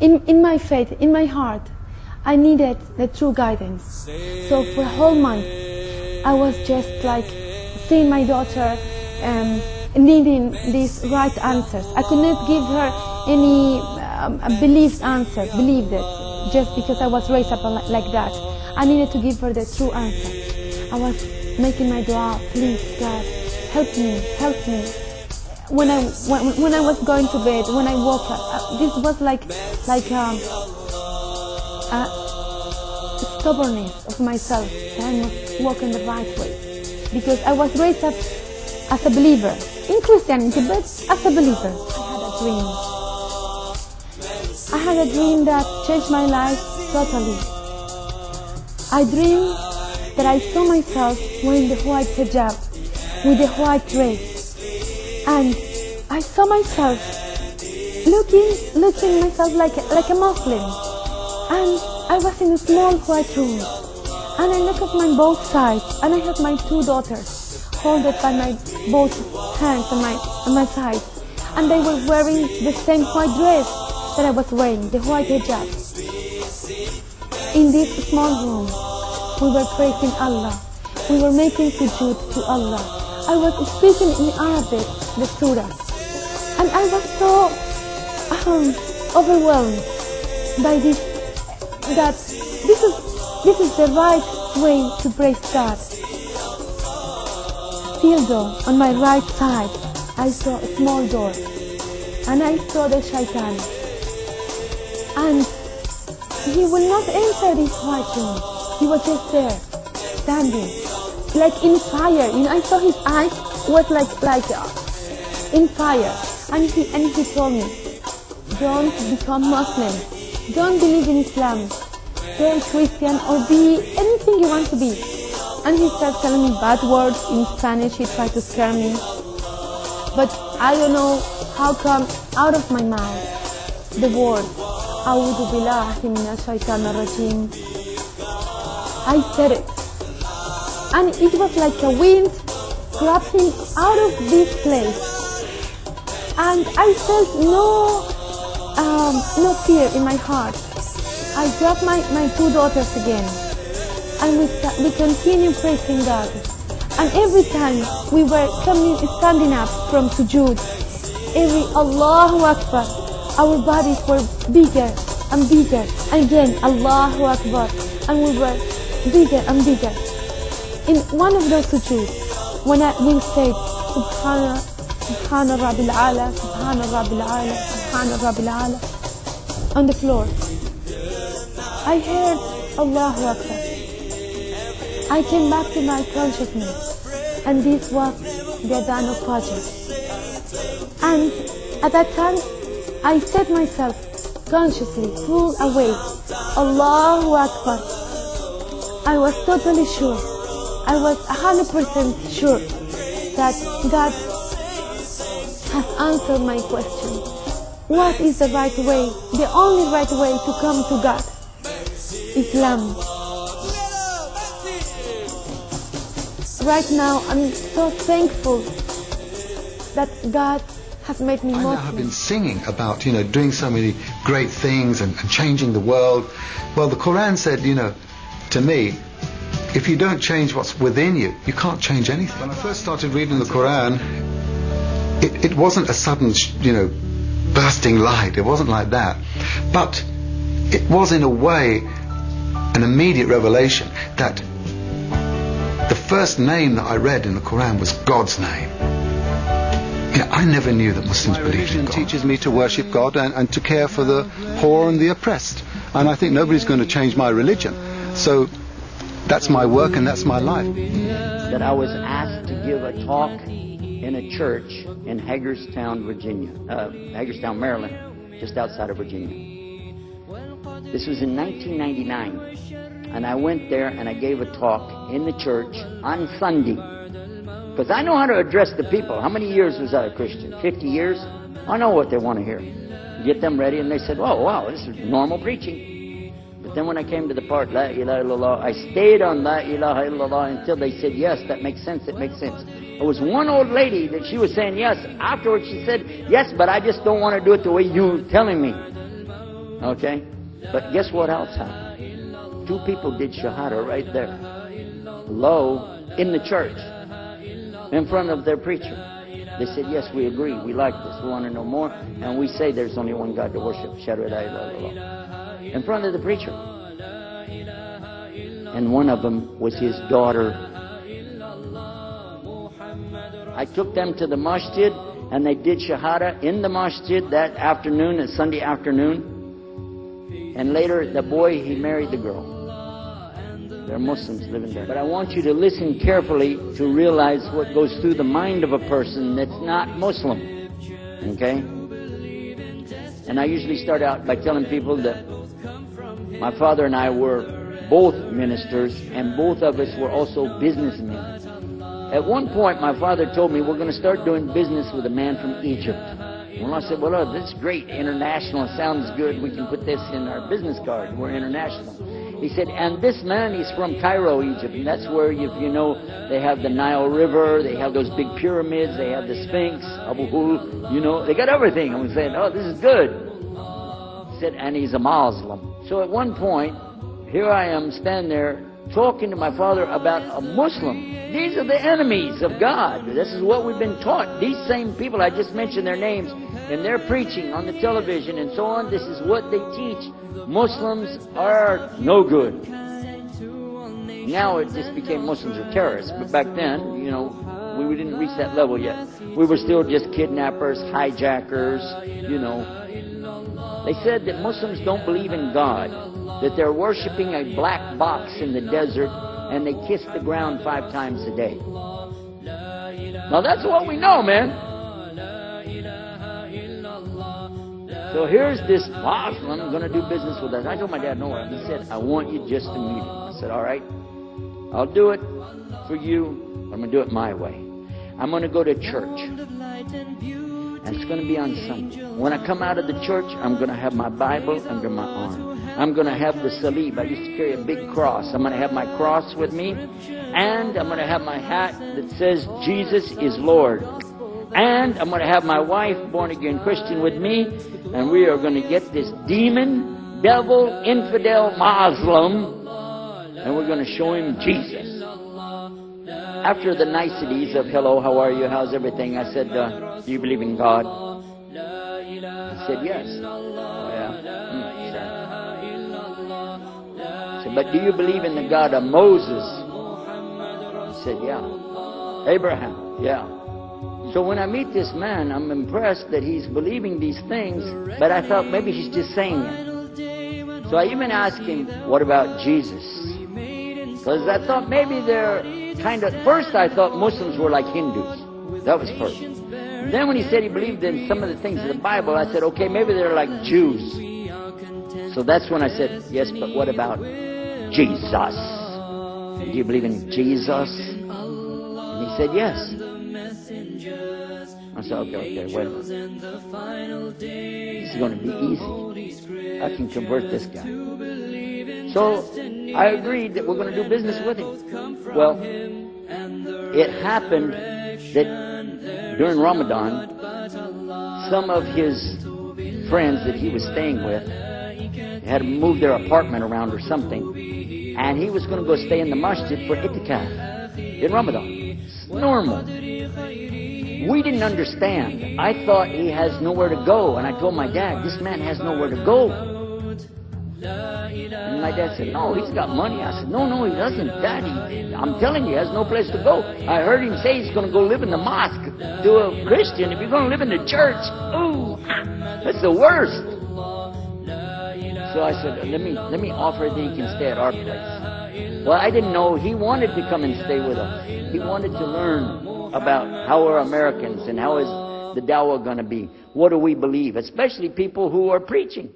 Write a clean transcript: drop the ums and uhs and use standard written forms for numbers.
in my faith, in my heart, I needed the true guidance. So for a whole month, I was just like seeing my daughter needing these right answers. I could not give her any believed answer, believed it, just because I was raised up like that. I needed to give her the true answer. I was making my dua, please God, help me, help me. When I was going to bed, when I woke up, this was like stubbornness of myself that I must walk in the right way, because I was raised up as a believer in Christianity, but as a believer. I had a dream that changed my life totally. I dreamed that I saw myself wearing the white hijab with the white dress, and I saw myself looking myself like a Muslim, and I was in a small white room, and I looked at my both sides, and I had my two daughters holded by my both hands on my sides, and they were wearing the same white dress that I was wearing, the white hijab. In this small room, we were praising Allah. We were making sujood to Allah. I was speaking in Arabic, the surah, and I was so overwhelmed by this. That this is the right way to praise God. Still though, on my right side, I saw a small door, and I saw the shaitan. And he will not enter this white room. He was just there, standing, like in fire. You know, I saw his eyes was like in fire. And he told me, don't become Muslim. Don't believe in Islam. Stay Christian or be anything you want to be. And he started telling me bad words in Spanish. He tried to scare me. But I don't know how come out of my mouth the word A'udhu billahi minash shaitanir rajim. I said it. And it was like a wind grabbed him out of this place. And I felt no fear in my heart. I grabbed my two daughters again, and we continued praising God. And every time we were standing up from sujood, every Allahu Akbar, our bodies were bigger and bigger, and again Allahu Akbar, and we were bigger and bigger. In one of those sujood, when we said Subhana Rabbil Ala, Subhana Rabbil Ala, Subhana Rabbil Ala, on the floor, I heard Allahu Akbar. I came back to my consciousness, and this was the Adhan of Fajr. And at that time, I set myself consciously, full awake, Allahu Akbar. I was totally sure, I was 100% sure that God has answered my question. What is the right way, the only right way to come to God? Islam. Right now, I'm so thankful that God has made me Muslim. I have been singing about, doing so many great things and changing the world. Well, the Quran said, to me, if you don't change what's within you, you can't change anything. When I first started reading the Quran, it wasn't a sudden, bursting light. It wasn't like that. But it was, in a way, an immediate revelation that the first name that I read in the Quran was God's name. I never knew that Muslims believed in God. Religion teaches me to worship God and to care for the poor and the oppressed. And I think nobody's going to change my religion. So that's my work and that's my life. That I was asked to give a talk in a church in Hagerstown, Maryland, just outside of Virginia. This was in 1999, and I went there and I gave a talk in the church on Sunday, because I know how to address the people. How many years was I a Christian? 50 years? I know what they want to hear. Get them ready, and they said, "Oh, wow, this is normal preaching." But then when I came to the part, La ilaha illallah, I stayed on La ilaha illallah until they said, "Yes, that makes sense, it makes sense." There was one old lady that she was saying yes. Afterwards she said, "Yes, but I just don't want to do it the way you're telling me." Okay? But guess what else happened? 2 people did Shahada right there. Low in the church. In front of their preacher. They said, yes, we agree. We like this. We want to know more. And we say there's only one God to worship. Shahada la ilaha illallah. In front of the preacher. And one of them was his daughter. I took them to the masjid, and they did Shahada in the masjid that afternoon, a Sunday afternoon. And later, the boy, he married the girl. There are Muslims living there. But I want you to listen carefully to realize what goes through the mind of a person that's not Muslim. Okay? And I usually start out by telling people that my father and I were both ministers, and both of us were also businessmen. At one point, my father told me, we're going to start doing business with a man from Egypt. Well, I said, well, this is great. International sounds good. We can put this in our business card. We're international. He said, and this man is from Cairo, Egypt. And that's where, if you know, they have the Nile River. They have those big pyramids. They have the Sphinx, Abu Hul. You know, they got everything. And we said, oh, this is good. He said, and he's a Muslim. So at one point, here I am standing there talking to my father about a Muslim. These are the enemies of God. This is what we've been taught. These same people, I just mentioned their names, and they're preaching on the television and so on. This is what they teach. Muslims are no good. Now it just became Muslims are terrorists. But back then, you know, we didn't reach that level yet. We were still just kidnappers, hijackers, you know. They said that Muslims don't believe in God, that they're worshiping a black box in the desert, and they kiss the ground 5 times a day. Now that's what we know, man. So here's this Muslim going to do business with us. I told my dad, no way. He said, I want you just to meet him. I said, all right, I'll do it for you. I'm going to do it my way. I'm going to go to church. And it's going to be on Sunday. When I come out of the church, I'm going to have my Bible under my arm. I'm going to have the salib. I used to carry a big cross. I'm going to have my cross with me. And I'm going to have my hat that says, Jesus is Lord. And I'm going to have my wife, born-again Christian, with me. And we are going to get this demon, devil, infidel, Muslim. And we're going to show him Jesus. After the niceties of, hello, how are you, how's everything? I said, do you believe in God? He said, yes. Oh, yeah. Sure. I said, but do you believe in the God of Moses? He said, yeah. Abraham, yeah. So when I meet this man, I'm impressed that he's believing these things, but I thought maybe he's just saying it. So I even asked him, what about Jesus? Because I thought maybe they're kind of, first I thought Muslims were like Hindus. That was first. Then when he said he believed in some of the things of the Bible, I said, okay, maybe they're like Jews. So that's when I said, yes, but what about Jesus? Do you believe in Jesus? And he said, yes. I said, okay, wait a minute. This is going to be easy. I can convert this guy. So I agreed that we're going to do business with him. Well, it happened that during Ramadan, some of his friends that he was staying with had to move their apartment around or something, and he was going to go stay in the masjid for itikaf in Ramadan. It's normal. We didn't understand. I thought he has nowhere to go, and I told my dad, this man has nowhere to go. And my dad said, no, he's got money. I said, no, he doesn't, Dad. I'm telling you, he has no place to go. I heard him say he's going to go live in the mosque to a Christian. If you're going to live in the church, ooh, that's the worst. So I said, let me offer that he can stay at our place. Well, I didn't know he wanted to come and stay with us. He wanted to learn about how we're Americans and how is the dawah going to be. What do we believe? Especially people who are preaching.